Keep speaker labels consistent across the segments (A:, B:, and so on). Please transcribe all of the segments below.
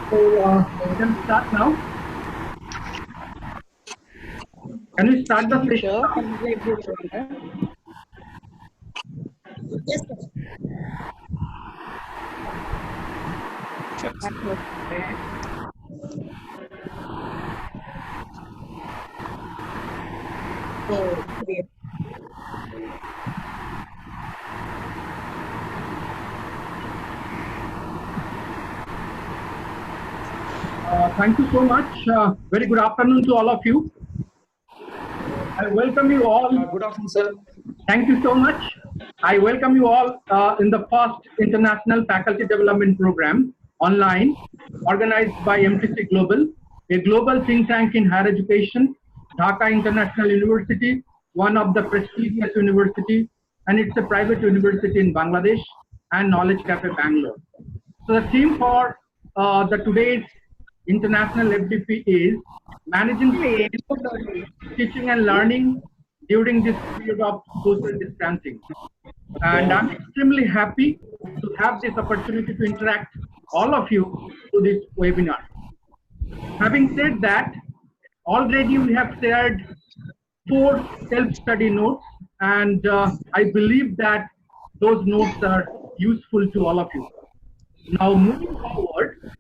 A: We can start now. Can we start the session?
B: Sure.
C: Yes, oh, great.
A: Thank you so much. Very good afternoon to all of you. I welcome you all.
D: Good afternoon, sir.
A: Thank you so much. I welcome you all in the first International Faculty Development Program online, organized by MTC Global, a global think tank in higher education, Dhaka International University, one of the prestigious university, and it's a private university in Bangladesh, and Knowledge Cafe Bangalore. So the theme for the today's International FDP is managing teaching and learning during this period of social distancing. And I'm extremely happy to have this opportunity to interact all of you through this webinar. Having said that, already we have shared 4 self-study notes, and I believe that those notes are useful to all of you. Now moving forward,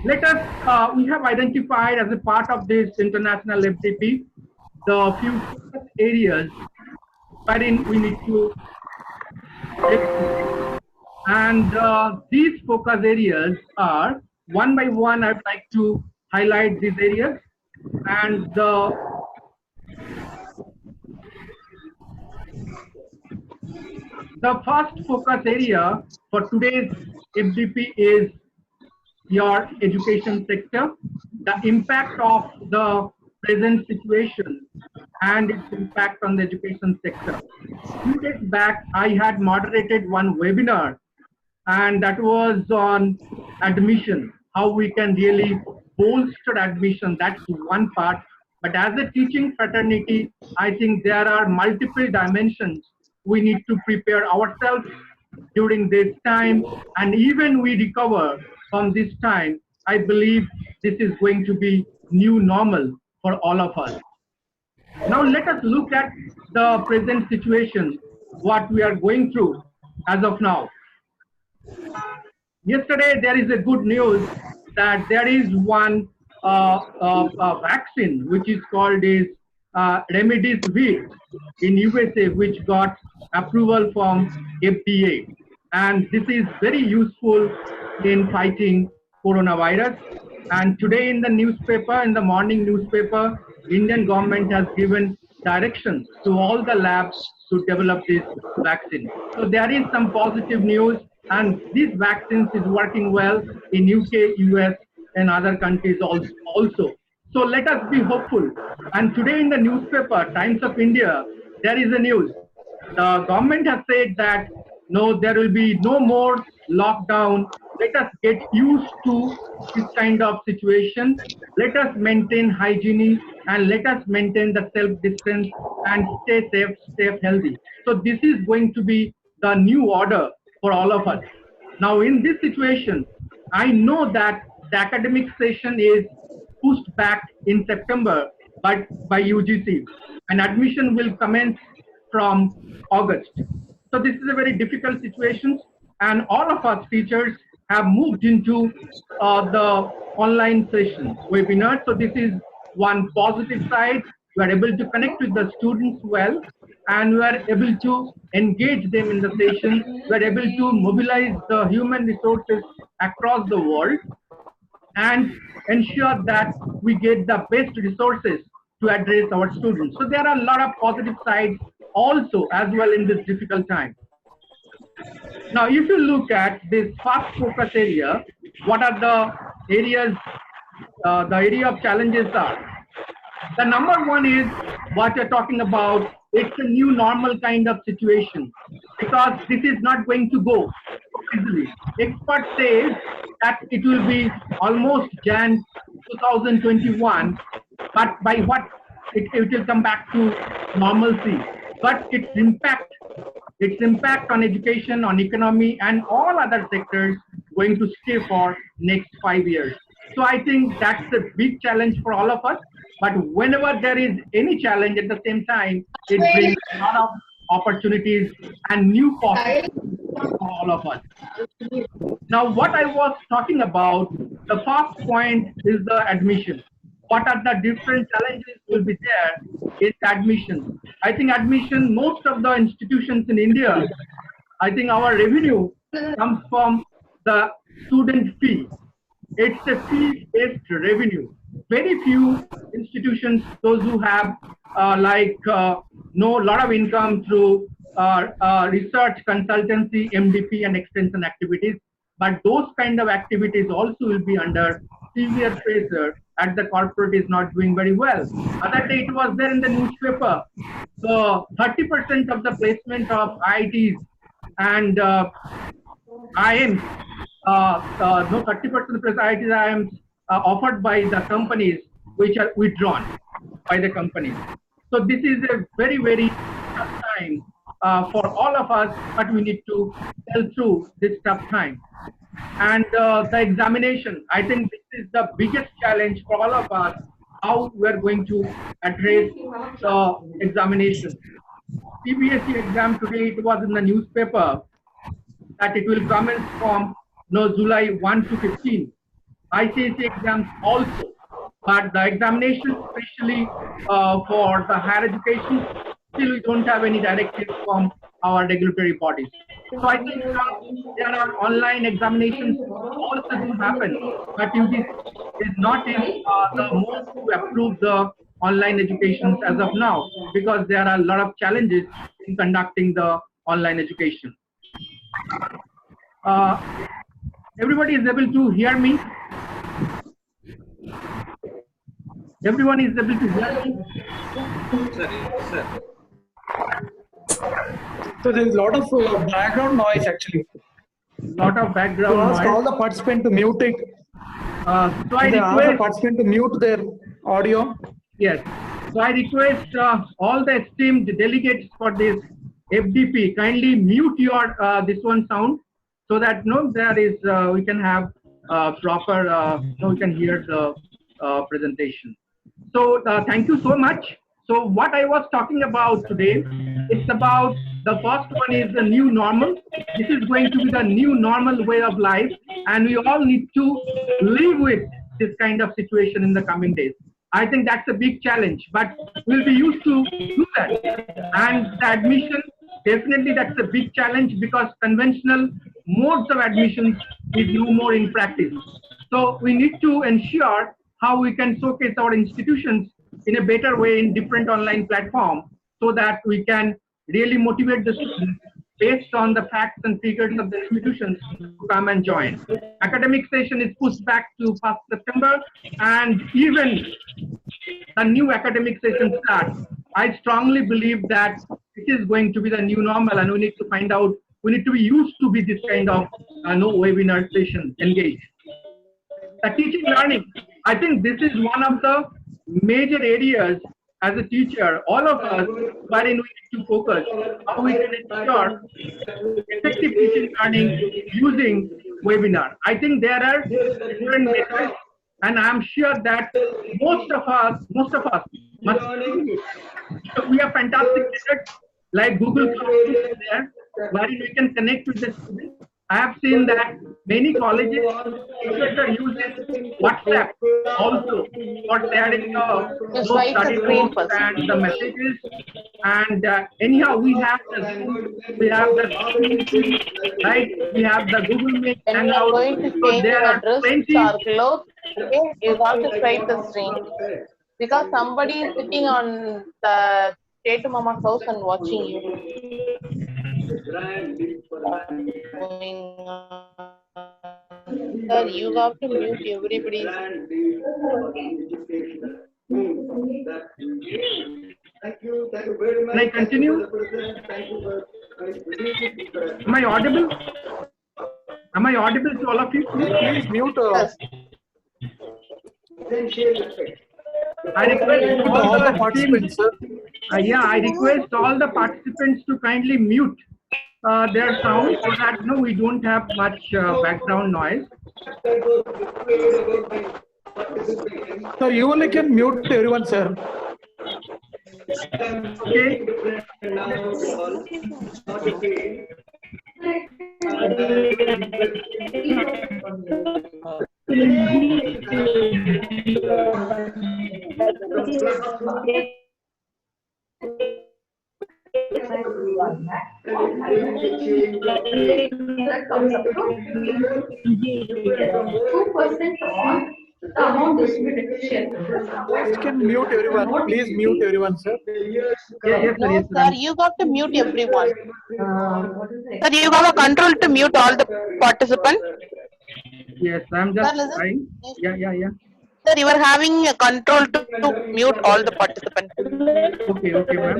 A: let us, we have identified as a part of this international FDP, the few focus areas wherein we need to execute. And these focus areas are, one by one, I'd like to highlight these areas. And the first focus area for today's FDP is your education sector, the impact of the present situation and its impact on the education sector. A few days back, I had moderated one webinar, and that was on admission, how we can really bolster admission. That's one part. But as a teaching fraternity, I think there are multiple dimensions we need to prepare ourselves during this time, and even we recover from this time, I believe this is going to be new normal for all of us. Now let us look at the present situation, what we are going through as of now. Yesterday there is a good news that there is one vaccine which is called is Remdesivir in USA, which got approval from FDA, and this is very useful in fighting coronavirus. And today in the newspaper, in the morning newspaper, Indian government has given directions to all the labs to develop this vaccine. So there is some positive news, and these vaccines is working well in UK, US, and other countries also. So let us be hopeful. And today in the newspaper, Times of India, there is a news. The government has said that no, there will be no more lockdown. Let us get used to this kind of situation. Let us maintain hygiene and let us maintain the self-distance and stay safe, stay healthy. So this is going to be the new order for all of us. Now in this situation, I know that the academic session is pushed back in September but by UGC, and admission will commence from August. So this is a very difficult situation, and all of us teachers have moved into the online session webinar. So this is one positive side. We are able to connect with the students well, and we are able to engage them in the session. We are able to mobilize the human resources across the world and ensure that we get the best resources to address our students. So there are a lot of positive sides also as well in this difficult time. Now, if you look at this first focus area, what are the areas, the area of challenges are? The number one is what you're talking about. It's a new normal kind of situation because this is not going to go easily. Experts say that it will be almost Jan 2021, but by what it will come back to normalcy. But its impact on education, on economy, and all other sectors going to stay for next 5 years. So I think that's a big challenge for all of us. But whenever there is any challenge at the same time, it brings a lot of opportunities and new possibilities for all of us. Now, what I was talking about, the first point is the admission. What are the different challenges will be there is admission. I think admission, most of the institutions in India, I think our revenue comes from the student fee. It's a fee-based revenue. Very few institutions, those who have know a lot of income through research, consultancy, MDP, and extension activities. But those kind of activities also will be under severe pressure as the corporate is not doing very well. Other day it was there in the newspaper. So 30% of the placement of IITs and IIMs, 30% of the IITs IIMs offered by the companies which are withdrawn by the companies. So this is a very, very tough time for all of us, but we need to tell through this tough time. And the examination, I think this is the biggest challenge for all of us, how we are going to address the examination. CBSE exam today, it was in the newspaper that it will commence from July 1 to 15. ICSE exams also, but the examination, especially for the higher education, still we don't have any directives from our regulatory bodies. So I think there are online examinations also do happen, but UGC is not in the mode to approve the online education as of now, because there are a lot of challenges in conducting the online education. Everybody is able to hear me? Everyone is able to hear me?
B: Sir.
D: So there is a lot of background noise actually.
A: Lot of background
D: So ask
A: noise.
D: all the participants to mute it.
A: So I
D: They ask the
A: request,
D: participant to mute their audio.
A: yes. So I request all the esteemed delegates for this FDP, kindly mute your this one sound, so that there is we can have proper we can hear the presentation. So thank you so much. So what I was talking about today, it's about the first one is the new normal. This is going to be the new normal way of life, and we all need to live with this kind of situation in the coming days. I think that's a big challenge, but we'll be used to do that. And the admission, definitely that's a big challenge, because conventional modes of admissions is no more in practice. So we need to ensure how we can showcase our institutions in a better way in different online platforms, so that we can really motivate the students based on the facts and figures of the institutions to come and join. Academic session is pushed back to 1st September, and even the new academic session starts. I strongly believe that it is going to be the new normal, and we need to find out, we need to be used to be this kind of webinar session engaged. The teaching learning, I think this is one of the major areas as a teacher, all of us, wherein we need to focus how we can ensure effective teaching learning using webinar. I think there are different methods, and I'm sure that most of us must we have fantastic methods like Google Classroom is there, wherein we can connect with the students. I have seen that many colleges teachers are using WhatsApp also for sharing the study notes and the messages. And anyhow, we have the right, we have the Google Meet
E: When you are
A: Hangout.
E: going to
A: So
E: change
A: there
E: your
A: are
E: address,
A: plenty.
E: are closed, okay? You have to try the stream. Because somebody is sitting on the State Mama's house and watching you. Sir, you have to mute everybody.
A: Can I continue? Am I audible? Am I audible to all of you?
D: Please mute.
E: Yes.
A: I request
D: All the participants, sir.
A: I request all the participants to kindly mute their sound so that we don't have much background noise.
D: Sir, you only can mute everyone, sir.
A: Okay.
D: Guys can mute everyone. Please mute everyone, sir.
A: Yes, sir.
E: No,
A: Yes,
E: sir,
A: sir.
E: you got to mute everyone. Sir, you have a control to mute all the participants.
A: Yes, I'm
E: Sir,
A: just
E: listen.
A: trying. Yeah.
E: Sir, you are having a control to mute all the participants.
A: Okay, ma'am.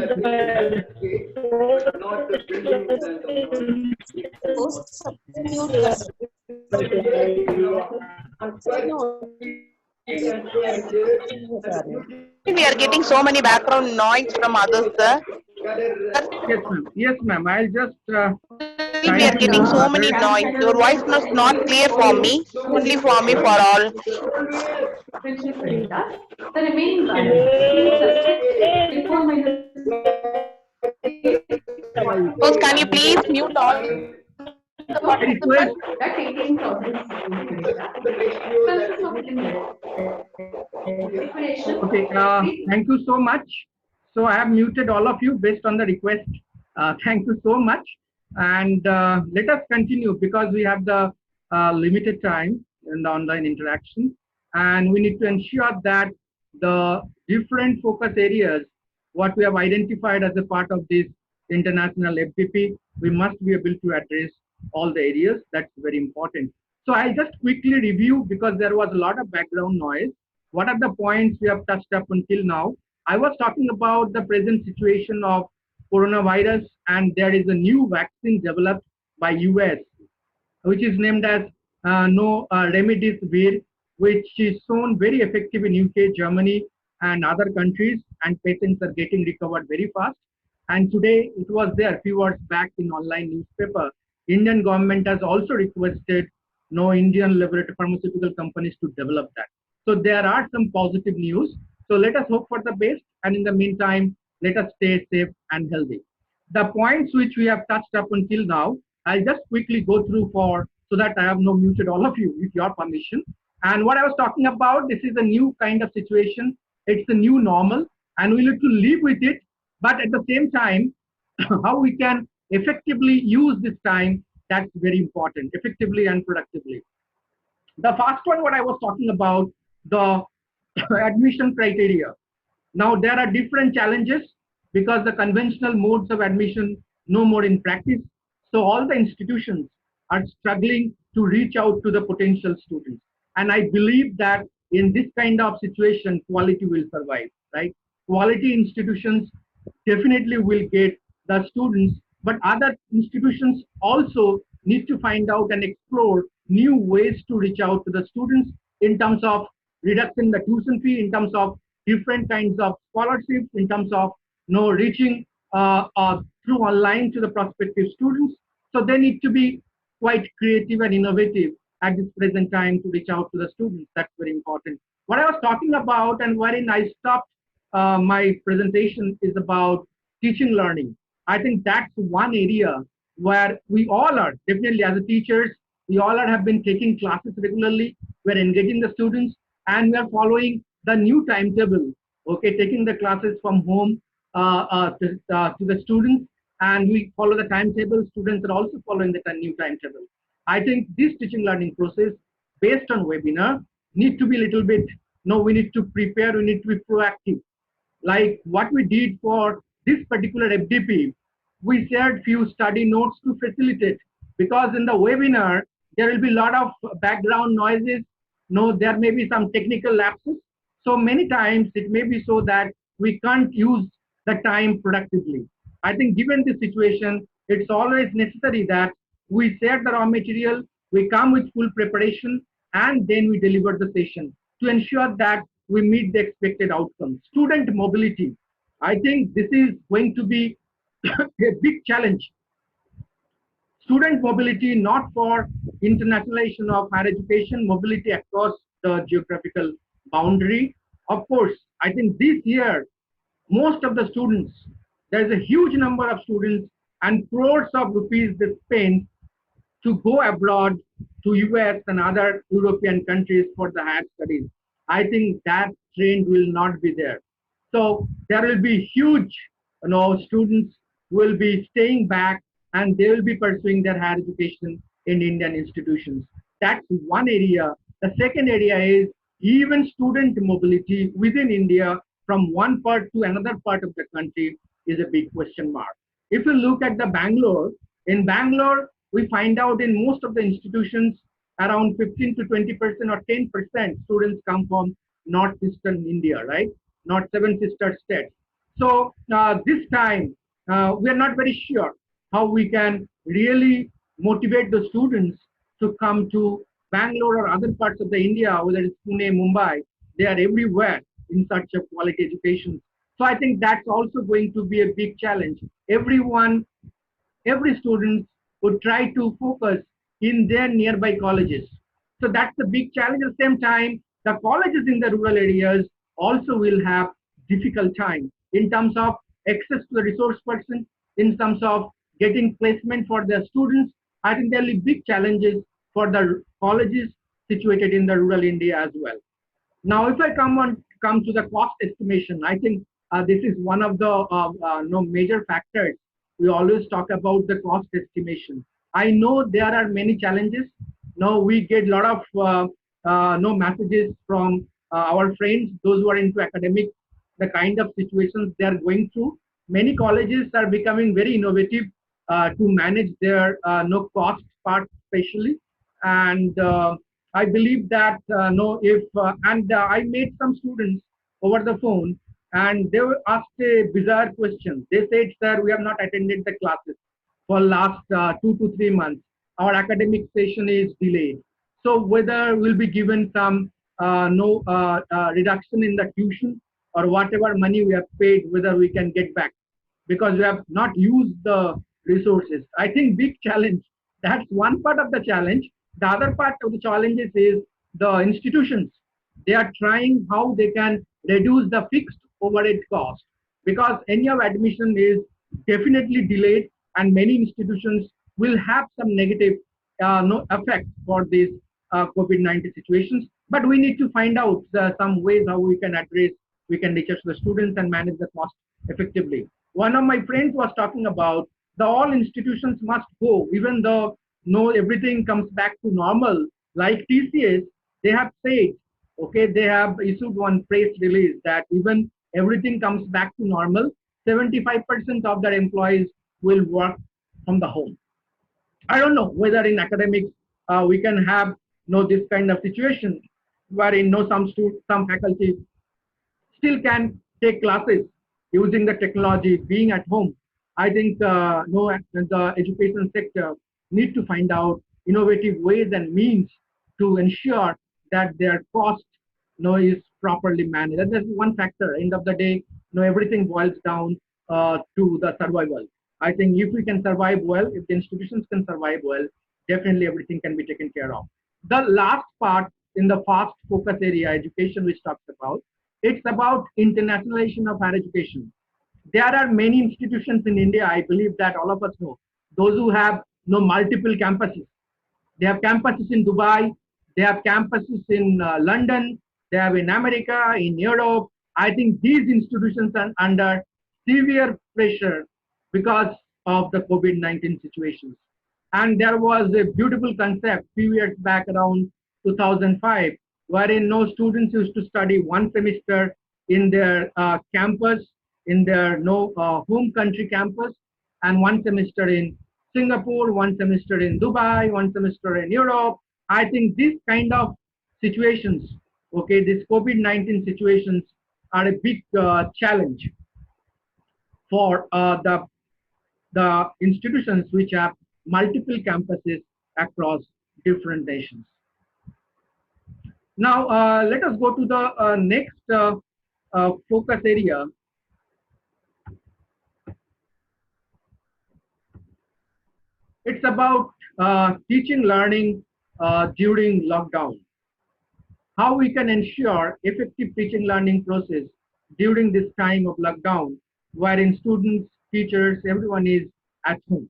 E: We are getting so many background noise from others, sir.
A: Yes, ma'am. I'll just
E: We
A: trying
E: are
A: to
E: getting
A: move
E: so many
A: others.
E: noise. Your voice was not clear for me, only for me, for all.
F: The remaining balance,
E: First, can you please mute all the
A: I request.
E: participants?
A: Okay, thank you so much. So I have muted all of you based on the request. Thank you so much. And let us continue because we have the limited time in the online interaction. And we need to ensure that the different focus areas, what we have identified as a part of this international FDP, we must be able to address all the areas. That's very important. So I'll just quickly review because there was a lot of background noise. What are the points we have touched up until now? I was talking about the present situation of coronavirus, and there is a new vaccine developed by US, which is named as no remdesivir, which is shown very effective in UK, Germany, and other countries, and patients are getting recovered very fast. And today it was there few hours back in online newspaper. Indian government has also requested no Indian laboratory pharmaceutical companies to develop that. So there are some positive news. So let us hope for the best, and in the meantime, let us stay safe and healthy. The points which we have touched up until now, I'll just quickly go through for so that I have no muted all of you with your permission. And what I was talking about, this is a new kind of situation. It's a new normal, and we need to live with it. But at the same time, how we can effectively use this time, that's very important, effectively and productively. The first one, what I was talking about, the admission criteria. Now there are different challenges because the conventional modes of admission no more in practice. So all the institutions are struggling to reach out to the potential students. And I believe that in this kind of situation, quality will survive, right? Quality institutions definitely will get the students, but other institutions also need to find out and explore new ways to reach out to the students in terms of reducing the tuition fee, in terms of different kinds of scholarships, in terms of reaching through online to the prospective students. So they need to be quite creative and innovative at this present time to reach out to the students. That's very important. What I was talking about and wherein I stopped my presentation is about teaching learning. I think that's one area where we all are definitely as a teachers, we all have been taking classes regularly. We're engaging the students and we are following the new timetable. Okay, taking the classes from home to the students, and we follow the timetable. Students are also following the new timetable. I think this teaching learning process based on webinar need to be a little bit, we need to prepare, we need to be proactive. Like what we did for this particular FDP, we shared few study notes to facilitate, because in the webinar, there will be a lot of background noises. There may be some technical lapses. So many times it may be so that we can't use the time productively. I think given this situation, it's always necessary that we share the raw material, we come with full preparation, and then we deliver the session to ensure that we meet the expected outcome. Student mobility. I think this is going to be a big challenge student mobility, not for internationalization of higher education, mobility across the geographical boundary. Of course, I think this year, most of the students, there's a huge number of students and crores of rupees they spend to go abroad to US and other European countries for the higher studies. I think that trend will not be there. So there will be huge, students will be staying back and they will be pursuing their higher education in Indian institutions. That's one area. The second area is even student mobility within India from one part to another part of the country is a big question mark. If you look at the Bangalore, in Bangalore, we find out in most of the institutions around 15 to 20% or 10% students come from northeastern India, right? Not seven sister states. So this time we are not very sure how we can really motivate the students to come to Bangalore or other parts of the India, whether it's Pune, Mumbai. They are everywhere in such a quality education. So I think that's also going to be a big challenge. Every student would try to focus in their nearby colleges. So that's the big challenge. At the same time, the colleges in the rural areas also will have difficult time in terms of access to the resource person, in terms of getting placement for their students. I think there will be big challenges for the colleges situated in the rural India as well. Now, if I come to the cost estimation, I think this is one of the major factors. We always talk about the cost estimation. I know there are many challenges. Now we get a lot of messages from our friends, those who are into academics, the kind of situations they are going through. Many colleges are becoming very innovative to manage their cost part, especially. And I believe that I met some students over the phone, and they were asked a bizarre question. They said, "Sir, we have not attended the classes for last 2 to 3 months. Our academic session is delayed. So whether we'll be given some reduction in the tuition or whatever money we have paid, whether we can get back because we have not used the resources." I think big challenge. That's one part of the challenge. The other part of the challenges is the institutions. They are trying how they can reduce the fixed overhead cost because any of admission is definitely delayed and many institutions will have some negative effect for these COVID-19 situations. But we need to find out some ways how we can address, we can reach out to the students and manage the cost effectively. One of my friends was talking about the all institutions must go, even though everything comes back to normal. Like TCS, they have said, okay, they have issued one press release that even everything comes back to normal, 75% of their employees will work from the home. I don't know whether in academics we can have this kind of situation wherein some faculty still can take classes using the technology, being at home. I think the education sector need to find out innovative ways and means to ensure that their cost is properly managed. And that's one factor. End of the day, everything boils down to the survival. I think if we can survive well, if the institutions can survive well, definitely everything can be taken care of. The last part in the fast focus area, education, which talks about, it's about internationalization of higher education. There are many institutions in India, I believe that all of us know, those who have multiple campuses. They have campuses in Dubai, they have campuses in London, they have in America, in Europe. I think these institutions are under severe pressure because of the COVID-19 situations. And there was a beautiful concept few years back around 2005, wherein students used to study one semester in their campus, in their home country campus, and one semester in Singapore, one semester in Dubai, one semester in Europe. I think this kind of situations, okay, these COVID-19 situations are a big challenge for the institutions which have multiple campuses across different nations. Now, let us go to the next focus area. It's about teaching learning during lockdown. How we can ensure effective teaching learning process during this time of lockdown, wherein students, teachers, everyone is at home.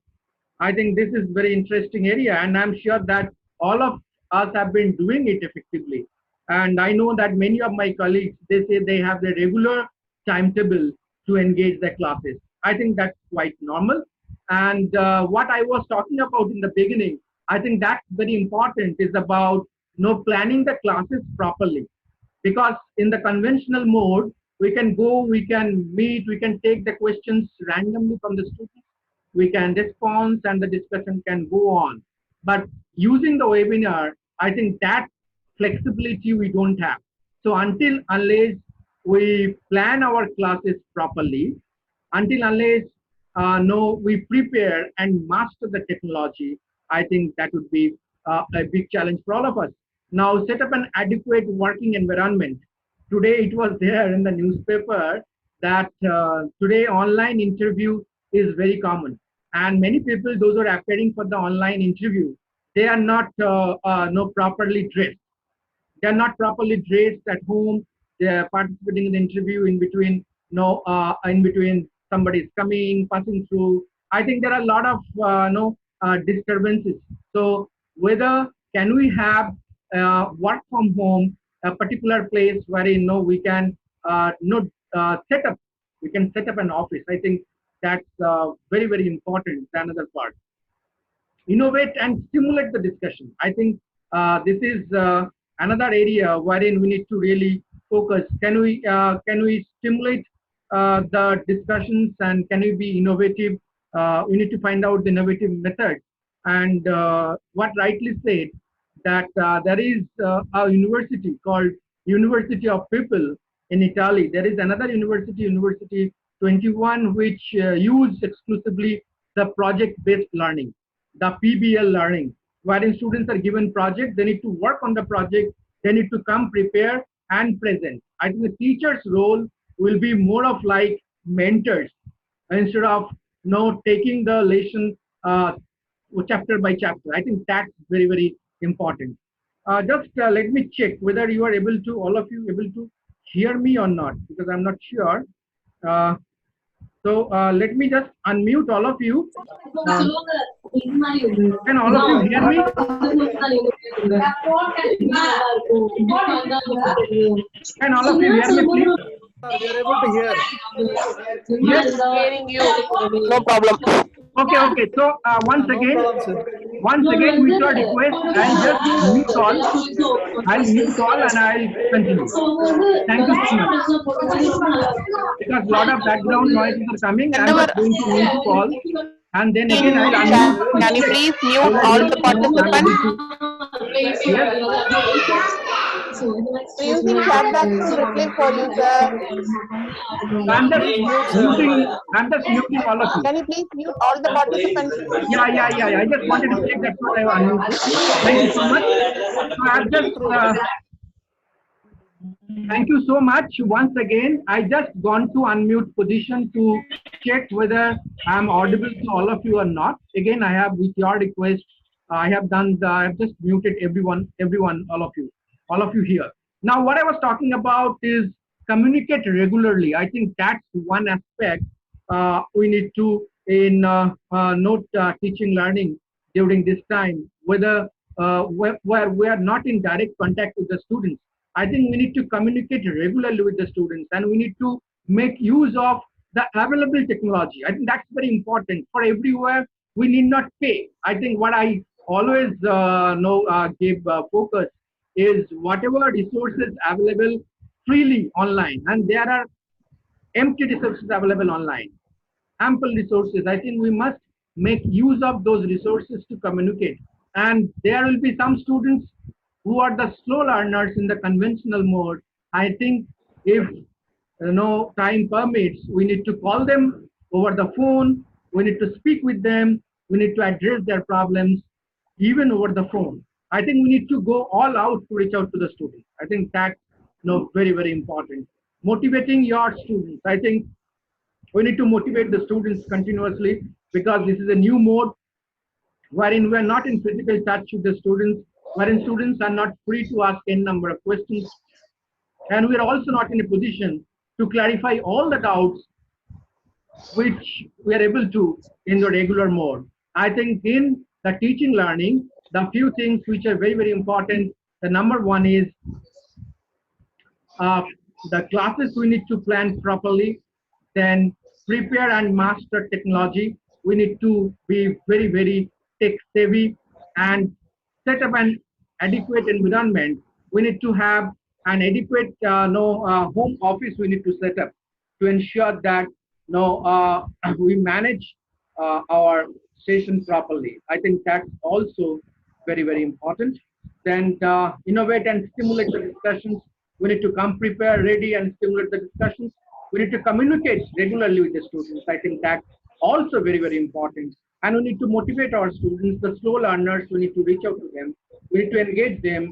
A: I think this is very interesting area, and I'm sure that all of us have been doing it effectively. And I know that many of my colleagues, they say they have the regular timetable to engage their classes. I think that's quite normal. And what I was talking about in the beginning, I think that's very important, is about planning the classes properly. Because in the conventional mode, we can go, we can meet, we can take the questions randomly from the students, we can respond, and the discussion can go on. But using the webinar, I think that flexibility we don't have. So until unless we plan our classes properly, until unless no, we prepare and master the technology, I think that would be a big challenge for all of us. Now, set up an adequate working environment. Today, it was there in the newspaper that today online interview is very common. And many people, those who are appearing for the online interview, they are not no properly dressed. They are not properly dressed at home. They are participating in the interview in between, in between somebody is coming, passing through. I think there are a lot of disturbances. So whether can we have work from home, a particular place wherein we can set up, we can set up an office. I think that's very, very important. Another part, innovate and stimulate the discussion. I think this is another area wherein we need to really focus. Can we stimulate the discussions, and can we be innovative? We need to find out the innovative methods. And what rightly said, that there is a university called University of People in Italy. There is another university, University 21, which use exclusively the project-based learning, the PBL learning, wherein students are given project, they need to work on the project, they need to come prepare and present. I think the teacher's role will be more of like mentors, instead of taking the lesson chapter by chapter. I think that's very, very important. Just let me check whether you are able to, all of you able to hear me or not, because I'm not sure. So let me just unmute all of you. Can all of you hear me? Can all of you hear me, please?
D: We are able to hear.
A: Yes,
E: Hearing you, no problem.
A: Okay. So once again, with your request, I'll just mute all. I'll mute all and I'll continue. Thank you so much. Because a lot of background noises are coming, I'm just going to mute all. And then again, I'll unmute.
E: Can you please mute all the participants? Using chat box to reply for you, sir.
A: I'm just muting all of you.
E: Can you please mute all the participants?
A: Yeah. I just wanted to check that what I unmuted. Thank you so much. So I've just thank you so much. Once again, I just gone to unmute position to check whether I'm audible to all of you or not. Again, I have, with your request, I have just muted everyone, all of you here. Now, what I was talking about is communicate regularly. I think that's one aspect we need to in teaching learning during this time, whether where we are not in direct contact with the students. I think we need to communicate regularly with the students, and we need to make use of the available technology. I think that's very important. For everywhere, we need not pay. I think what I always give focus is whatever resources available freely online, and there are empty resources available online, ample resources. I think we must make use of those resources to communicate. And there will be some students who are the slow learners in the conventional mode. I think if time permits, we need to call them over the phone, we need to speak with them, we need to address their problems even over the phone. I think we need to go all out to reach out to the students. I think that's very, very important. Motivating your students. I think we need to motivate the students continuously, because this is a new mode. wherein we are not in physical touch with the students, wherein students are not free to ask n number of questions, and we are also not in a position to clarify all the doubts which we are able to in the regular mode. I think in the teaching learning, the few things which are very, very important, the number one is uh, the classes we need to plan properly, then prepare and master technology. We need to be very, very tech savvy and set up an adequate environment. We need to have an adequate home office we need to set up to ensure that we manage our station properly. I think that's also very, very important. Then innovate and stimulate the discussions. We need to come prepared, ready, and stimulate the discussions. We need to communicate regularly with the students. I think that's also very, very important. And we need to motivate our students, the slow learners. We need to reach out to them. We need to engage them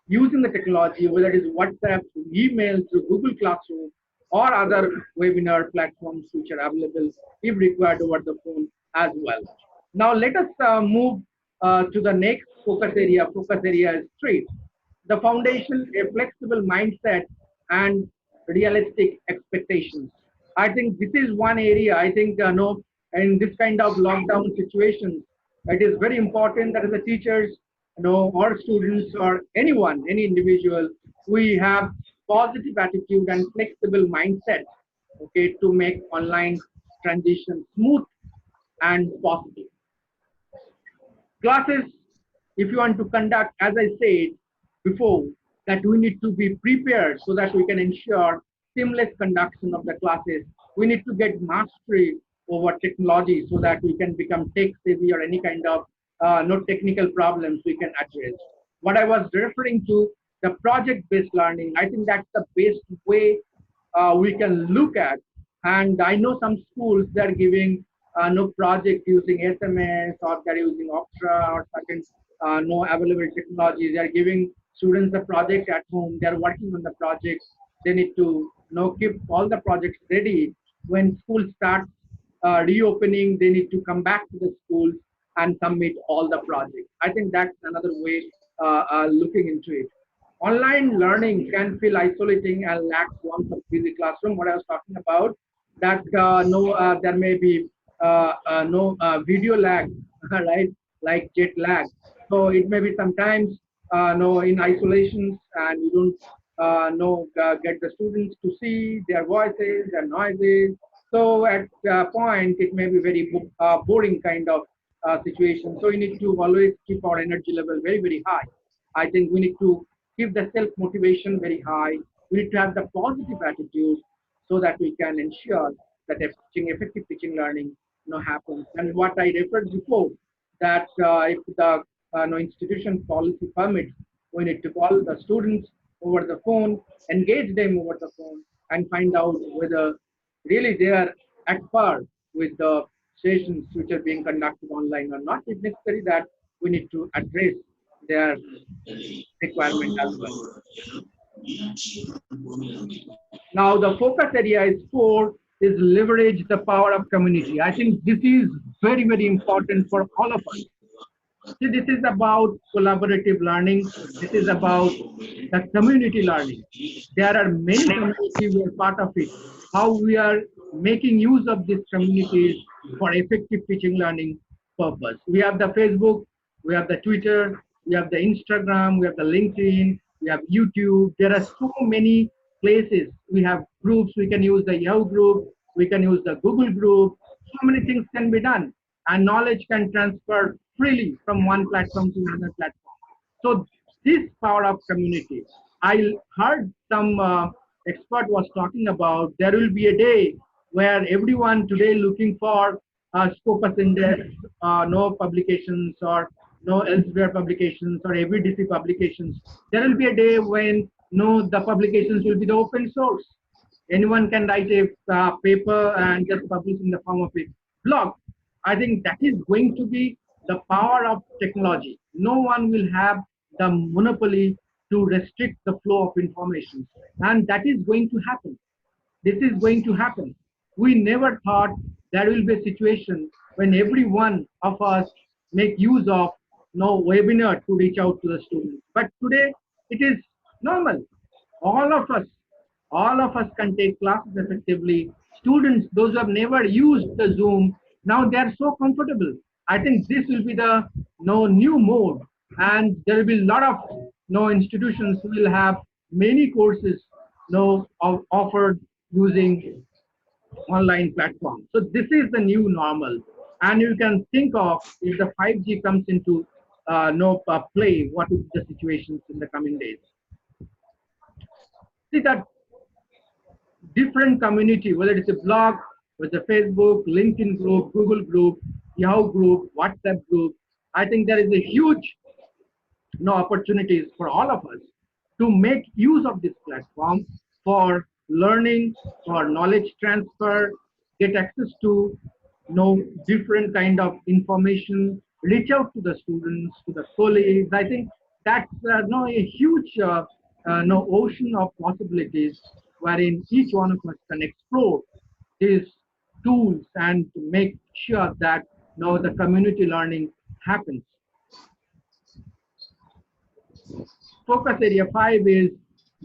A: using the technology, whether it is WhatsApp, through email, through Google Classroom, or other webinar platforms which are available if required over the phone as well. Now let us move to the next focus area. Focus area is 3. The foundation, a flexible mindset and realistic expectations. I think this is one area. I think in this kind of lockdown situations, it is very important that as the teachers, or students or anyone, any individual, we have positive attitude and flexible mindset, okay, to make online transition smooth and possible. Classes, if you want to conduct, as I said before, that we need to be prepared so that we can ensure seamless conduction of the classes. We need to get mastery over technology so that we can become tech savvy or any kind of no technical problems we can address. What I was referring to, the project-based learning, I think that's the best way we can look at. And I know some schools that are giving no project using SMS, or they're using Optra or certain no available technology. They are giving students a project at home. They are working on the project. They need to keep all the projects ready. When school starts reopening, they need to come back to the schools and submit all the projects. I think that's another way looking into it. Online learning can feel isolating and lacks warmth of busy classroom. What I was talking about, that there may be no video lag, right? Like jet lag. So it may be sometimes no in isolations, and you don't get the students to see their voices, their noises. So at a point, it may be very boring kind of situation. So we need to always keep our energy level very, very high. I think we need to keep the self motivation very high. We need to have the positive attitude so that we can ensure that effective teaching learning happens. And what I referred before, that if the institution policy permits, we need to call the students over the phone, engage them over the phone, and find out whether really they are at par with the sessions which are being conducted online or not. It's necessary that we need to address their requirement as well. Now the focus area is 4, is leverage the power of community. I think this is very, very important for all of us. See, this is about collaborative learning. This is about the community learning. There are many communities we are part of it. How we are making use of these communities for effective teaching learning purpose. We have the Facebook, we have the Twitter, we have the Instagram, we have the LinkedIn, we have YouTube. There are so many places. We have groups. We can use the Yahoo group. We can use the Google group. So many things can be done, and knowledge can transfer freely from one platform to another platform. So this power of community, I heard some expert was talking about, there will be a day where everyone today looking for Scopus Index, no publications, or no elsewhere publications, or ABDC publications. There will be a day when the publications will be the open source. Anyone can write a paper and just publish in the form of a blog. I think that is going to be the power of technology. No one will have the monopoly to restrict the flow of information. And that is going to happen. This is going to happen. We never thought there will be a situation when every one of us make use of webinar to reach out to the students. But today it is normal. All of us, all of us can take classes effectively. Students, those who have never used the Zoom, now they are so comfortable. I think this will be the new mode, and there will be a lot of institutions who will have many courses offered using online platform. So this is the new normal, and you can think of if the 5G comes into play, what would be the situations in the coming days. See that different community, whether it's a blog, whether Facebook, LinkedIn group, Google group, Yahoo group, WhatsApp group, I think there is a huge opportunities for all of us to make use of this platform for learning, for knowledge transfer, get access to different kind of information, reach out to the students, to the colleagues. I think that's a huge ocean of possibilities wherein each one of us can explore these tools and to make sure that the community learning happens. Focus area 5 is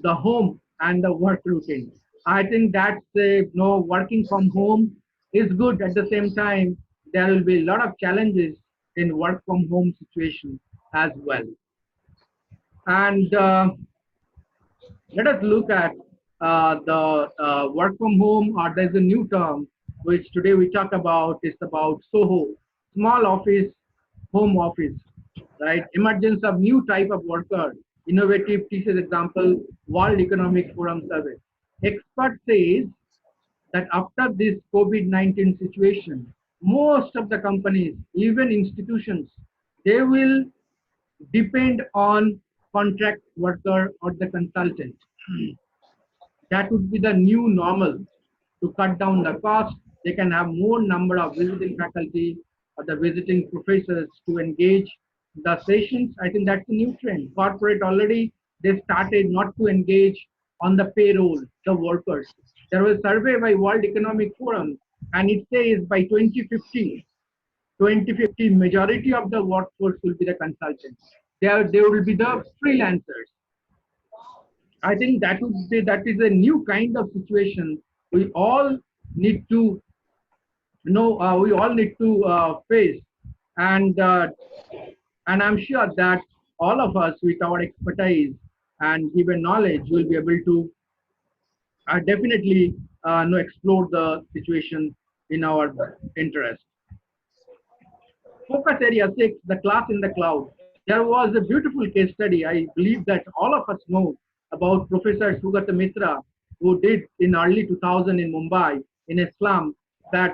A: the home and the work routine. I think that's working from home is good. At the same time, there will be a lot of challenges in work from home situation as well. And let us look at the work from home, or there's a new term which today we talk about. It's about SOHO, small office, home office, right? Emergence of new type of worker, innovative teaches example, World Economic Forum survey. Expert says that after this COVID-19 situation, most of the companies, even institutions, they will depend on contract worker or the consultant. That would be the new normal. To cut down the cost, they can have more number of visiting faculty or the visiting professors to engage the sessions. I think that's a new trend. Corporate already, they started not to engage on the payroll, the workers. There was a survey by World Economic Forum, and it says by 2050, majority of the workforce will be the consultants. They will be the freelancers. I think that is a new kind of situation we all need to face, and I'm sure that all of us with our expertise and given knowledge will be able to definitely explore the situation in our interest. Focus area 6, the class in the cloud. There was a beautiful case study. I believe that all of us know about Professor Sugata Mitra, who did in early 2000 in Mumbai, in a slum, that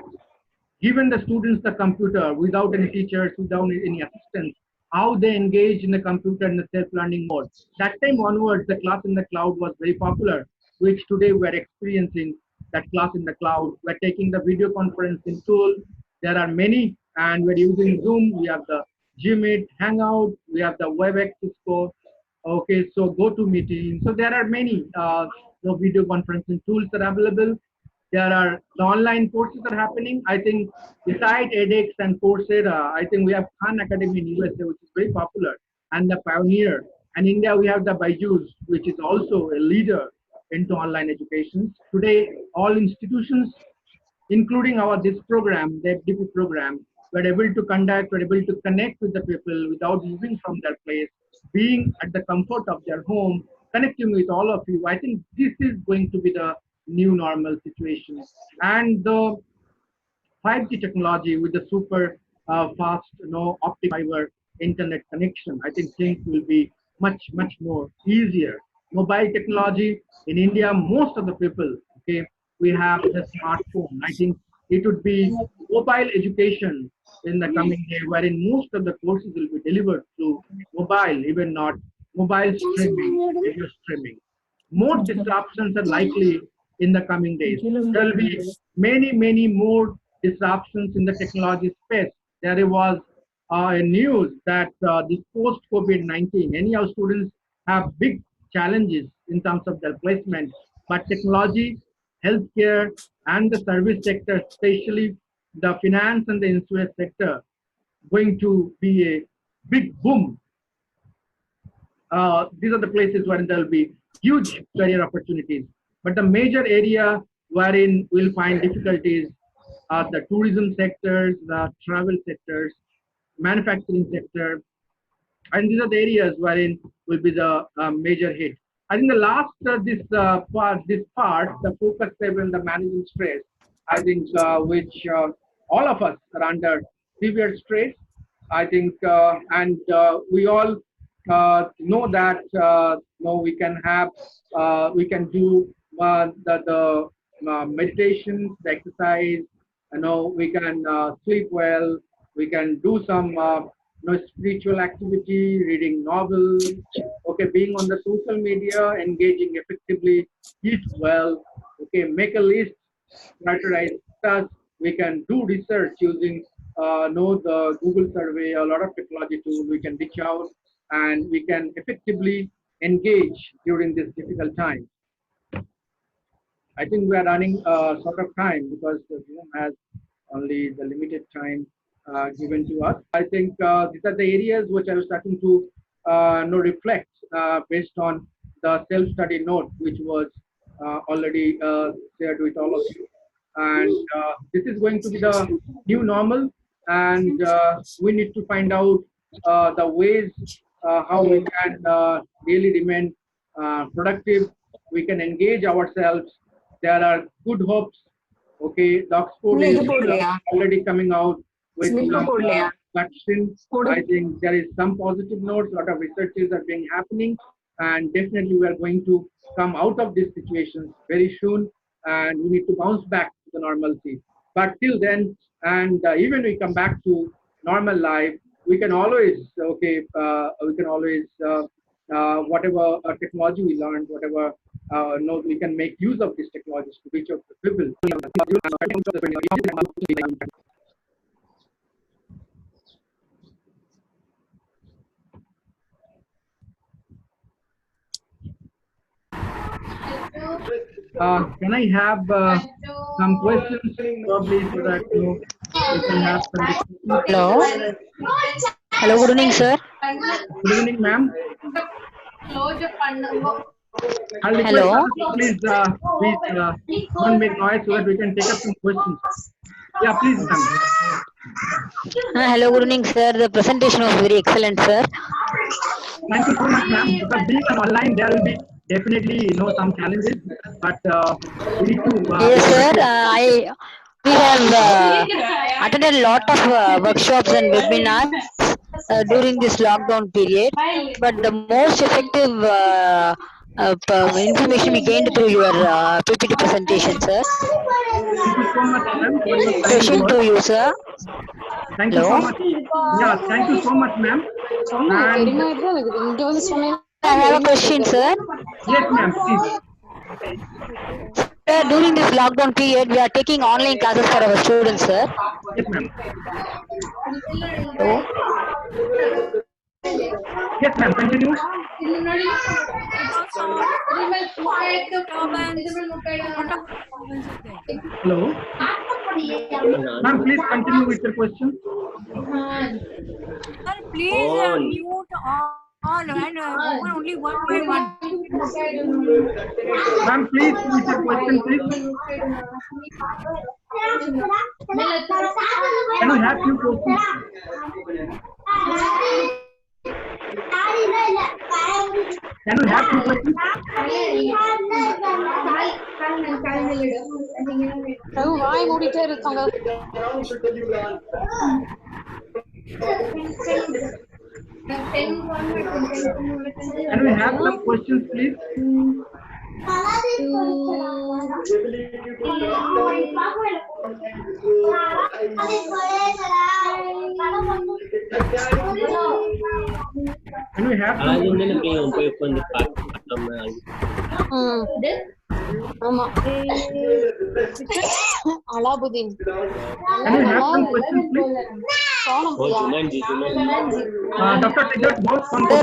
A: given the students the computer without any teachers, without any assistants, how they engage in the computer in the self-learning mode. That time onwards, the class in the cloud was very popular, which today we're experiencing that class in the cloud. We're taking the video conferencing tool. There are many, and we're using Zoom. We have the Gmeet, Hangout, we have the WebEx, Cisco. Okay, so GoToMeeting. So there are many video conferencing tools that are available. There are the online courses that are happening. I think besides edX and Coursera, I think we have Khan Academy in USA, which is very popular and the pioneer. And India, we have the Byju's, which is also a leader into online education. Today, all institutions, including this program, the FDP program, were able to conduct, were able to connect with the people without moving from their place, being at the comfort of their home, connecting with all of you. I think this is going to be the new normal situation. And the 5G technology with the super fast, optic fiber internet connection, I think things will be much more easier. Mobile technology in India, most of the people, okay, we have the smartphone. I think it would be mobile education in the coming day, wherein most of the courses will be delivered through mobile, even not mobile streaming, video streaming. More disruptions are likely in the coming days. There will be many more disruptions in the technology space. There was a news that this post-COVID-19, anyhow, students have big challenges in terms of their placement, but technology, healthcare, and the service sector, especially the finance and the insurance sector, going to be a big boom. These are the places where there will be huge career opportunities. But the major area wherein we'll find difficulties are the tourism sectors, the travel sectors, manufacturing sector, and these are the areas wherein will be the major hit. I think the last this part, the focus 7, the managing stress, I think which all of us are under severe stress. I think, and we all know that we can have, we can do the meditations, the exercise. We can sleep well. We can do some spiritual activity, reading novels, okay, being on the social media, engaging effectively, eat well, okay, make a list, prioritize tasks. We can do research using the Google survey, a lot of technology tools. We can reach out and we can effectively engage during this difficult time. I think we are running short of time because the room has only the limited time given to us. I think these are the areas which I was starting to reflect based on the self-study note, which was already shared with all of you. And this is going to be the new normal, and we need to find out the ways how we can really remain productive. We can engage ourselves. There are good hopes. Okay, the Oxford is already coming out with vaccine. I think there is some positive notes. A lot of researches are being happening, and definitely we are going to come out of this situation very soon. And we need to bounce back to the normalcy. But till then, and even we come back to normal life, we can always whatever technology we learned, whatever we can make use of these technologies to reach out to people. Can I have some questions, probably, so that we can have some discussion?
G: Hello. Hello, good evening, sir.
A: Good evening, ma'am.
G: Hello.
A: Please don't make noise so that we can take up some questions. Yeah, please, ma'am.
G: Hello, good evening, sir. The presentation was very excellent, sir.
A: Thank you so much, ma'am. Because being online, there will be definitely some challenges, but we need to.
G: Yes, sir. We have attended a lot of workshops and webinars during this lockdown period, but the most effective information we gained through your PPT presentation, sir.
A: Thank you so much, ma'am.
G: Question to you, sir.
A: Thank you so much. Yeah, thank you so much, ma'am.
G: I have a question, sir.
A: Yes, ma'am, please.
G: Sir, during this lockdown period, we are taking online classes for our students, sir.
A: Yes, ma'am.
G: Hello?
A: Yes, ma'am. Continue. Hello. Ma'am, please continue with your question.
H: Sir, please mute all and open only one by one.
A: Ma'am, please with your question, please. Can we have few questions? Can we have few questions?
E: வாய் மூடிட்டே இருக்காங்க.
A: Can we have some questions, please? Can we have
E: ஆமா அலாபுதீன்.
A: Can we have some questions, please? Dr. Siddharth, both from
G: Sir,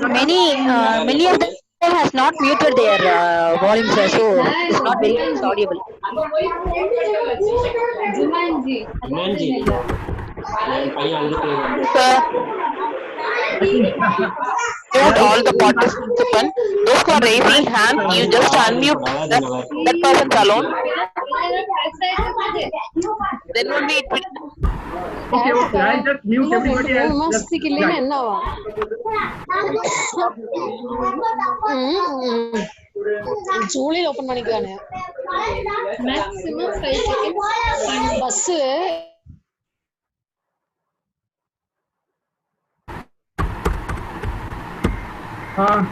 G: many of them has not muted their volume, sir, so it's not very audible.
E: Sir,
A: I think
E: mute all the participants. Those who are raising hands, you just unmute that person's alone. Then only it will.
A: okay, okay. I'll just mute everybody else. Just, yeah.
I: ஜூலைல open பண்ணிக்கலானே maximum 5 seconds பஸ்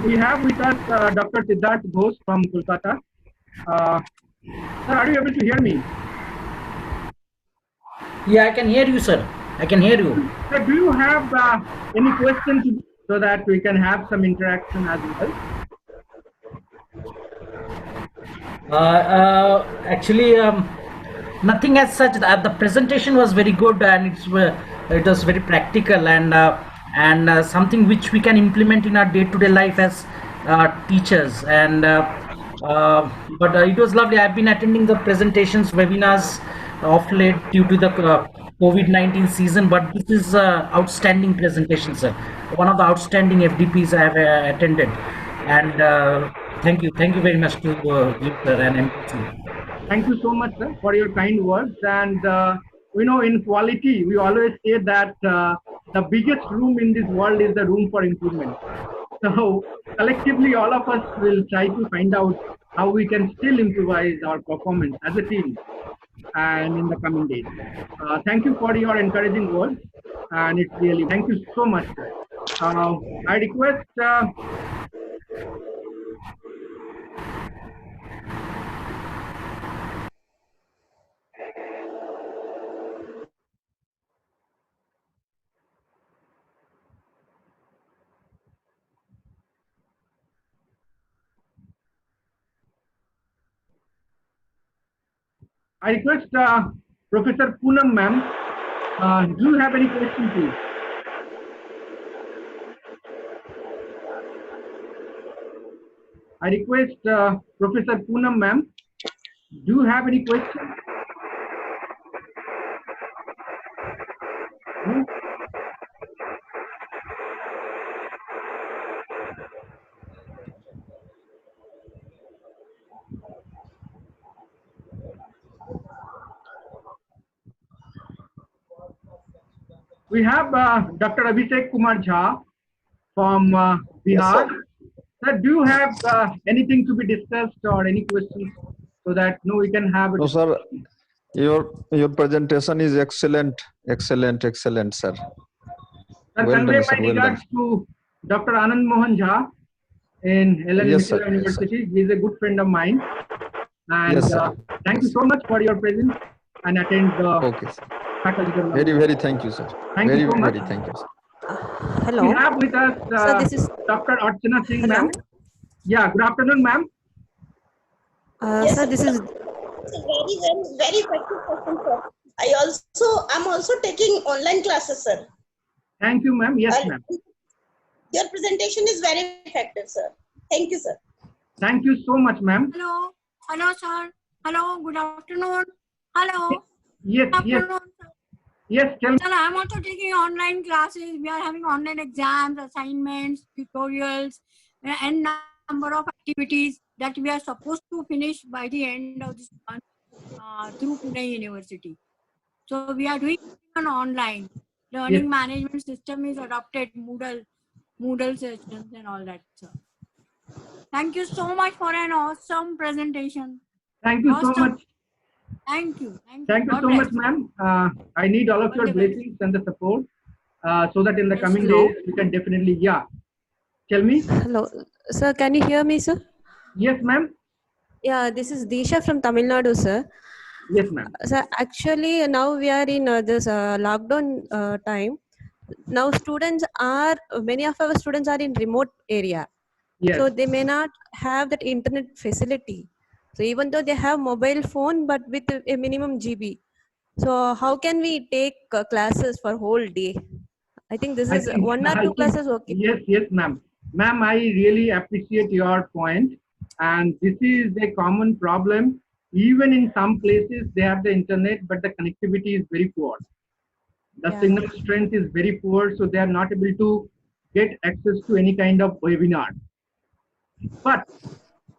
A: We have with us Dr. Siddharth Ghosh from Kolkata. Sir, are you able to hear me?
J: Yeah, I can hear you, sir. I can hear you.
A: Sir, do you have any questions so that we can have some interaction as well?
J: Actually, nothing as such. The presentation was very good, and it was very practical and something which we can implement in our day-to-day life as teachers. And but it was lovely. I've been attending the presentations, webinars of late due to the COVID-19 season, but this is outstanding presentation, sir. One of the outstanding FDPs I have attended, and thank you very much to you, sir, and MPC.
A: Thank you so much, sir, for your kind words. And we know in quality, we always say that the biggest room in this world is the room for improvement. So collectively, all of us will try to find out how we can still improvise our performance as a team and in the coming days. Thank you for your encouraging words, and it's really, thank you so much, sir. I request Professor Poonam ma'am, do you have any question, please? I request Professor Poonam ma'am, do you have any question? No? We have Dr. Abhishek Kumar Jha from Bihar.
K: Yes,
A: sir, do you have anything to be discussed or any questions so that we can have
K: no, sir. Your presentation is excellent, sir.
A: Sir,
K: Well
A: convey
K: done,
A: my
K: sir. Well
A: regards
K: done.
A: to Dr. Anand Mohan Jha in LN
K: Yes, sir.
A: Mithila University. He is a good friend of mine. And
K: Yes, sir.
A: thank you so much for your presence and attend the
K: Okay, sir.
A: faculty development.
K: Very thank you, sir.
A: Thank you so much.
K: Very thank you, sir.
L: Hello.
A: We have with us
L: Sir, this is
A: Dr. Archana Singh,
L: Hello.
A: ma'am. Yeah, good afternoon, ma'am.
C: Yes,
L: sir, this is
C: it's a very effective question, sir. I'm also taking online classes, sir.
A: Thank you, ma'am. Yes, ma'am.
C: Your presentation is very effective, sir. Thank you, sir.
A: Thank you so much, ma'am.
H: Hello. Hello, sir. Hello. Good afternoon. Hello.
A: Yes,
H: Good
A: yes,
H: afternoon, sir.
A: yes. Tell me.
H: Sir, I'm also taking online classes. We are having online exams, assignments, tutorials, and number of activities that we are supposed to finish by the end of this month through Pune University. So we are doing it on online. Learning
A: Yes.
H: management system is adopted, Moodle sessions and all that, sir. Thank you so much for an awesome presentation.
A: Thank you so
H: Awesome.
A: much.
H: Thank you.
A: Thank you
H: God
A: so
H: bless.
A: much, ma'am. I need all of
H: All
A: your
H: the best.
A: blessings and the support so that in the
H: Yes,
A: coming
L: hello.
A: days we can definitely, yeah. Tell me.
L: Hello. Sir, can you hear me, sir?
A: Yes, ma'am.
L: Yeah, this is Disha from Tamil Nadu, sir.
A: Yes, ma'am.
L: Sir, actually, now we are in this lockdown time. Now many of our students are in remote area.
A: Yes.
L: So they may not have that internet facility. So even though they have mobile phone, but with a minimum GB. So how can we take classes for whole day? I think this is one or two classes okay.
A: Yes, ma'am. Ma'am, I really appreciate your point. And this is a common problem. Even in some places, they have the internet, but the connectivity is very poor. The signal strength is very poor, so they are not able to get access to any kind of webinar. But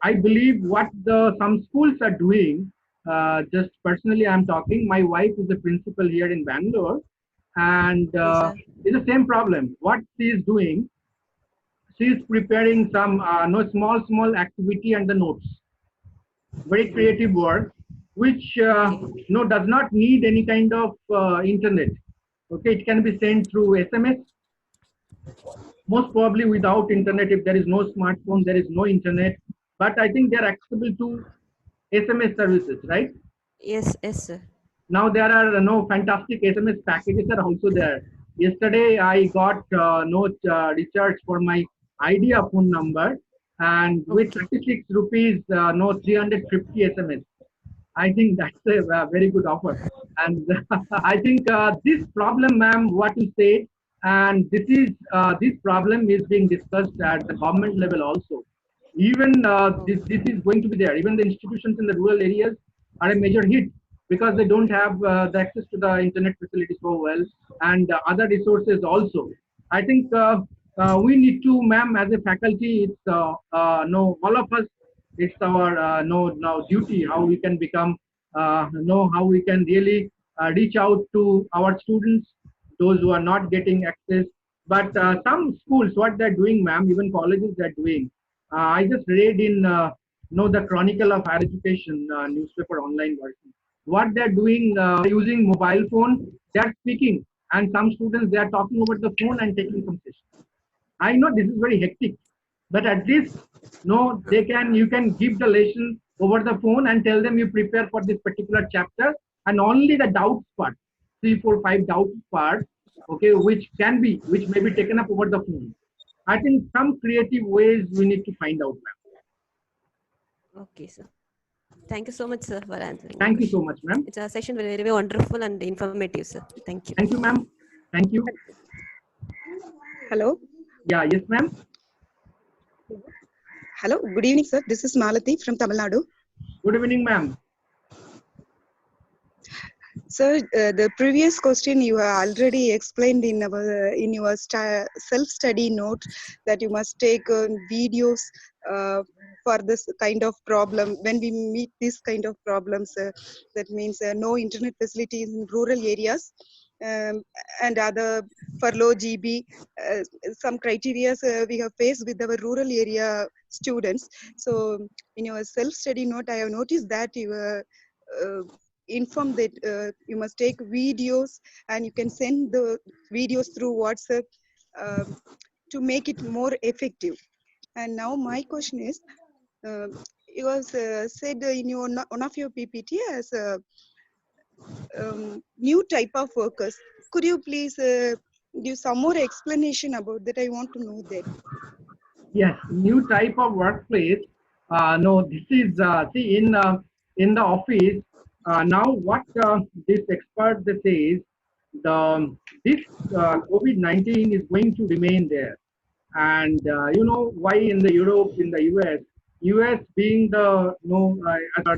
A: I believe what some schools are doing, just personally I'm talking, my wife is the principal here in Bangalore, and it's the same problem. What she is doing, she is preparing some small activity and the notes. Very creative work, which does not need any kind of internet. Okay, it can be sent through SMS. Most probably without internet, if there is no smartphone, there is no internet. But I think they are accessible to SMS services, right?
L: Yes, sir.
A: Now there are no fantastic SMS packages are also there. Yesterday I got recharge for my idea phone number, and with 36 rupees, 350 SMS. I think that's a very good offer. And I think this problem, ma'am, what you say, and this problem is being discussed at the government level also. Even this is going to be there. Even the institutions in the rural areas are a major hit because they don't have the access to the internet facilities so well, and other resources also. I think we need to, ma'am, as a faculty, it's all of us, it's our now duty how we can become how we can really reach out to our students, those who are not getting access. But some schools, what they're doing, ma'am, even colleges they're doing. I just read in the Chronicle of Higher Education newspaper online version. What they're doing, using mobile phone, they're speaking, and some students they are talking over the phone and taking some sessions. I know this is very hectic, but at least you can give the lesson over the phone and tell them you prepare for this particular chapter, and only the doubts part, 3, 4, 5 doubts part, okay, which may be taken up over the phone. I think some creative ways we need to find out, ma'am.
L: Okay, sir. Thank you so much, sir, for answering.
A: Thank you so much, ma'am.
L: It's a session very, very wonderful and informative, sir. Thank you.
A: Thank you, ma'am. Thank you.
M: Hello.
A: Yeah, yes, ma'am.
M: Hello. Good evening, sir. This is Malati from Tamil Nadu.
A: Good evening, ma'am.
M: Sir, the previous question you have already explained in your self-study note that you must take videos for this kind of problem. When we meet this kind of problems, that means no internet facilities in rural areas, and other for low GB, some criteria we have faced with our rural area students. So in your self-study note, I have noticed that you inform that you must take videos and you can send the videos through WhatsApp to make it more effective. And now my question is, it was said in your one of your PPT as a new type of workers. Could you please give some more explanation about that? I want to know that.
A: Yes, new type of workplace. No, this is see in the office. Now, what this expert they says, this COVID-19 is going to remain there, and why in the Europe, in the US being the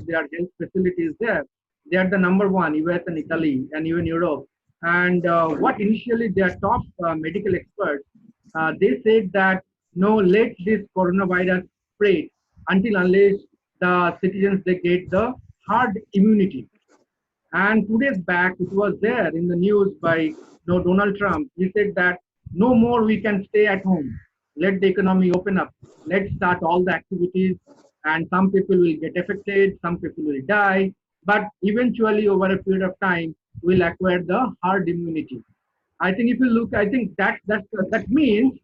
A: their health facilities there, they are the number one, US and Italy and even Europe. And what initially their top medical experts they said that no, let this coronavirus spread until unless the citizens they get the herd immunity. And 2 days back, it was there in the news by Donald Trump. He said that no more we can stay at home. Let the economy open up. Let's start all the activities. And some people will get affected, some people will die. But eventually, over a period of time, we'll acquire the herd immunity. I think if you look, I think that means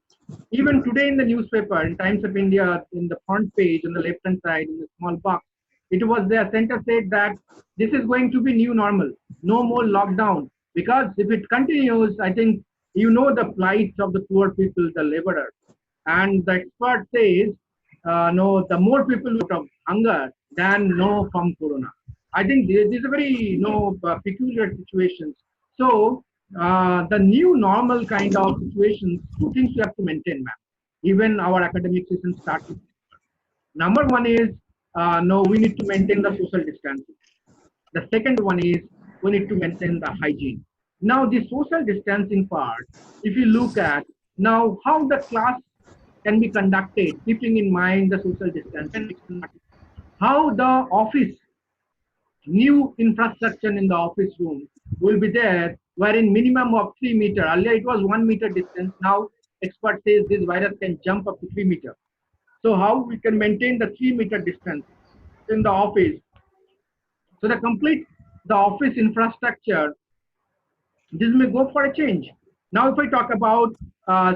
A: even today in the newspaper, in Times of India, in the front page, on the left-hand side, in the small box, it was their center said that this is going to be new normal, no more lockdown. Because if it continues, I think the plight of the poor people, the laborers. And the expert says, no, the more people out of hunger than from corona. I think this is a very peculiar situation. So the new normal kind of situations, 2 things you have to maintain, ma'am. Even our academic session starts. Number one is we need to maintain the social distancing. The second one is we need to maintain the hygiene. Now the social distancing part, if you look at now how the class can be conducted, keeping in mind the social distancing, how the office, new infrastructure in the office room will be there, wherein minimum of 3 meter. Earlier it was 1 meter distance. Now expert says this virus can jump up to 3 meter. So how we can maintain the 3 meter distance in the office? So the office infrastructure, this may go for a change. Now, if I talk about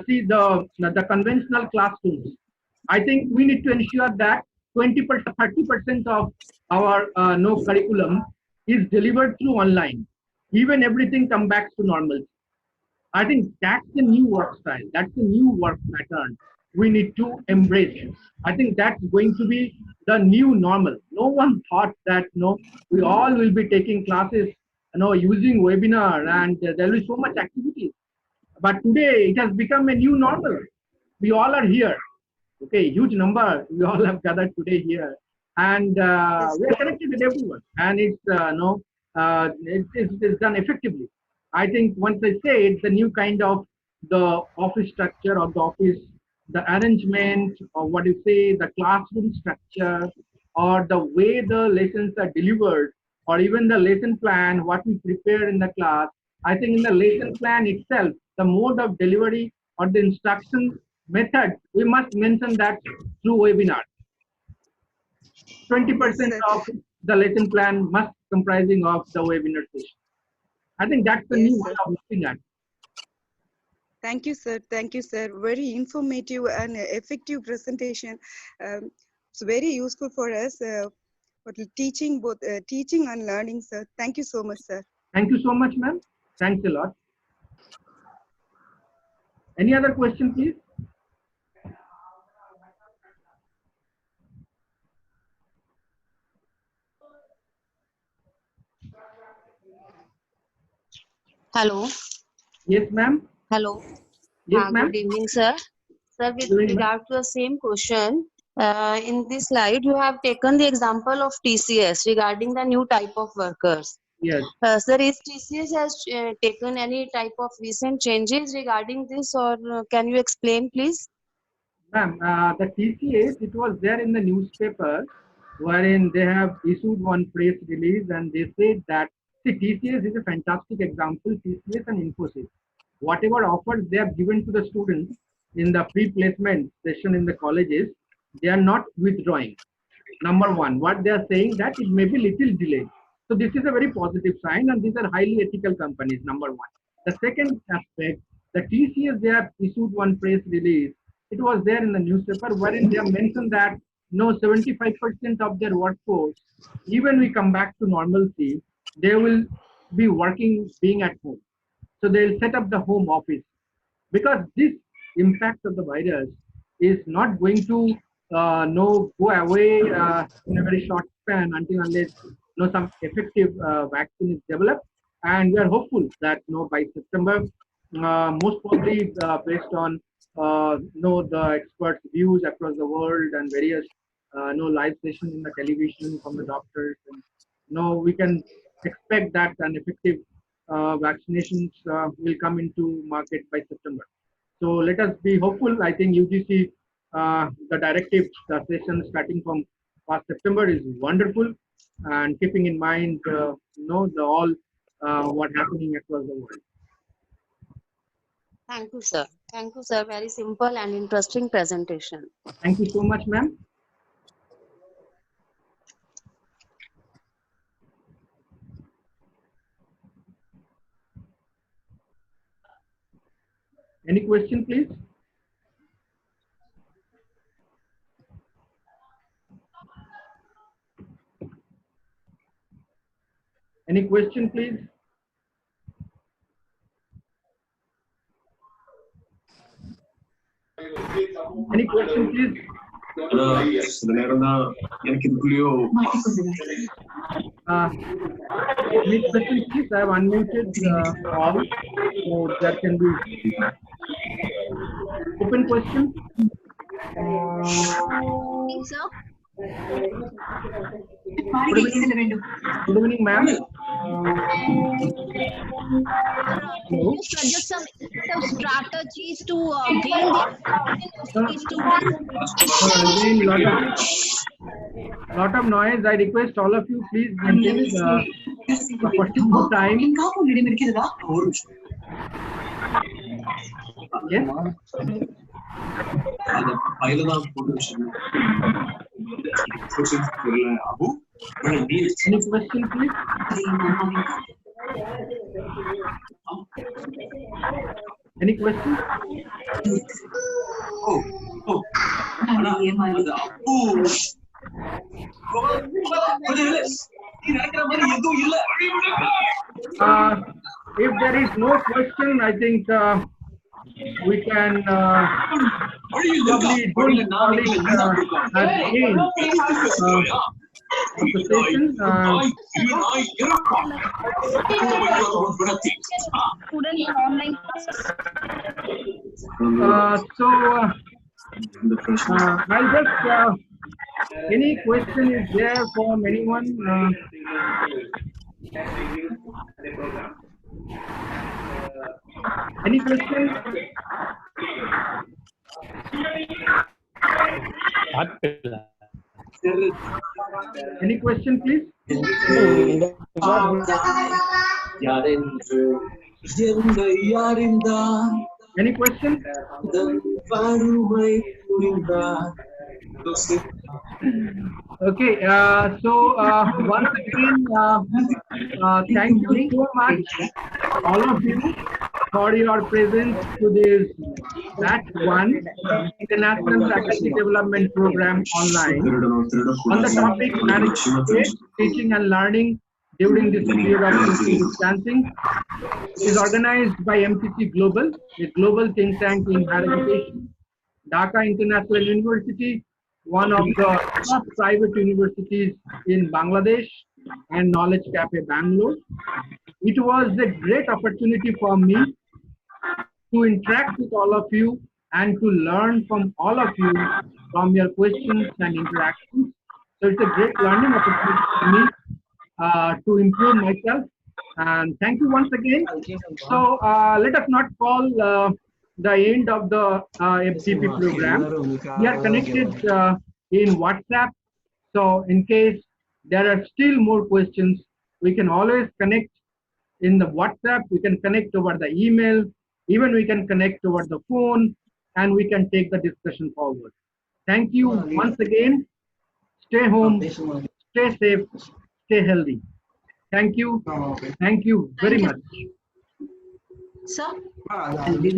A: see the conventional classrooms, I think we need to ensure that 20%, 30% of our no curriculum is delivered through online. Even everything come back to normal. I think that's the new work style. That's the new work pattern we need to embrace. I think that's going to be the new normal. No one thought that we all will be taking classes, using webinar, and there will be so much activity. But today it has become a new normal. We all are here. Okay, huge number. We all have gathered today here, and we are connected with everyone. And it's done effectively. I think once I say it's the new kind of the office structure of the office, the arrangement, or what you say, the classroom structure, or the way the lessons are delivered, or even the lesson plan, what we prepare in the class. I think in the lesson plan itself, the mode of delivery or the instruction method, we must mention that through webinar. 20% of the lesson plan must comprising of the webinar session. I think that's the new way of looking at it.
M: Thank you, sir. Thank you, sir. Very informative and effective presentation. It's very useful for us for teaching, both teaching and learning, sir. Thank you so much, sir.
A: Thank you so much, ma'am. Thanks a lot. Any other question, please?
N: Hello.
A: Yes, ma'am.
N: Hello.
A: Yes, ma'am.
N: Good evening, sir. Sir, with regard to the same question, in this slide, you have taken the example of TCS regarding the new type of workers.
A: Yes.
N: Sir, is TCS has taken any type of recent changes regarding this, or can you explain, please?
A: Ma'am, the TCS, it was there in the newspaper, wherein they have issued one press release, and they said that, see, TCS is a fantastic example, TCS and Infosys. Whatever offers they have given to the students in the pre-placement session in the colleges, they are not withdrawing. Number one, what they are saying that it may be little delayed. So this is a very positive sign, and these are highly ethical companies, number one. The second aspect, the TCS, they have issued one press release. It was there in the newspaper, wherein they have mentioned that 75% of their workforce, even we come back to normalcy, they will be working, being at home. So they'll set up the home office, because this impact of the virus is not going to go away in a very short span until unless some effective vaccine is developed. And we are hopeful that by September, most probably based on the experts' views across the world and various live sessions in the television from the doctors, and we can expect that an effective vaccinations will come into market by September. So let us be hopeful. I think UGC, the directive session starting from past September is wonderful, and keeping in mind what happening across the world.
N: Thank you, sir. Thank you, sir. Very simple and interesting presentation.
A: Thank you so much, ma'am. Any question, please? Any question, please? Any question, please? Any question, please? I have unmuted all, so that can be open question. Good evening, ma'am.
O: Can you suggest some effective strategies to gain the attention of the students?
A: Again, lot of noise. I request all of you, please maintain a particular time. Yes. Any question, please? Any question? If there is no question, I think we can probably don't call it as end of the session. I'll just any question is there from anyone? Any question? Any question, please? Any question? Okay, so once again, thank you so much, all of you, for your presence to this #1 International Faculty Development Program online on the topic management, teaching and learning during this period of social distancing. Is organized by MCC Global, a global think tank in higher education, Dhaka International University, one of the top private universities in Bangladesh, and Knowledge Cafe Bangalore. It was a great opportunity for me to interact with all of you and to learn from all of you from your questions and interactions. So it's a great learning opportunity for me to improve myself. And thank you once again. So let us not call the end of the FDP program. We are connected in WhatsApp. So in case there are still more questions, we can always connect in the WhatsApp. We can connect over the email. Even we can connect over the phone, and we can take the discussion forward. Thank you once again. Stay home, stay safe, stay healthy. Thank you. Thank you very much.
O: Sir?
A: Thank you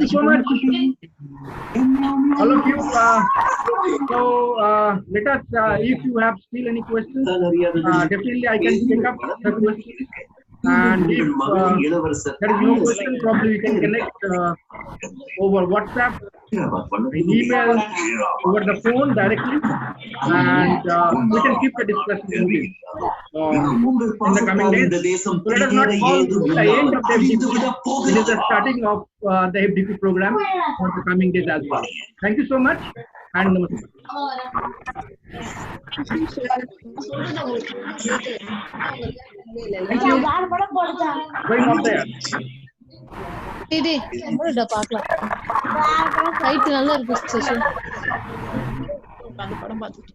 A: so much, all of you. So let us, if you have still any questions, definitely I can pick up the questions. And if there is no question, probably we can connect over WhatsApp, email, over the phone directly, and we can keep the discussion moving in the coming days. So let us not call the end of the FDP. It is the starting of the FDP program for the coming days as well. Thank you so much, and namaste. Thank you. Going up there.
I: பார்க்கலாம் height நல்லா இருக்கு session படம் பார்த்துட்டு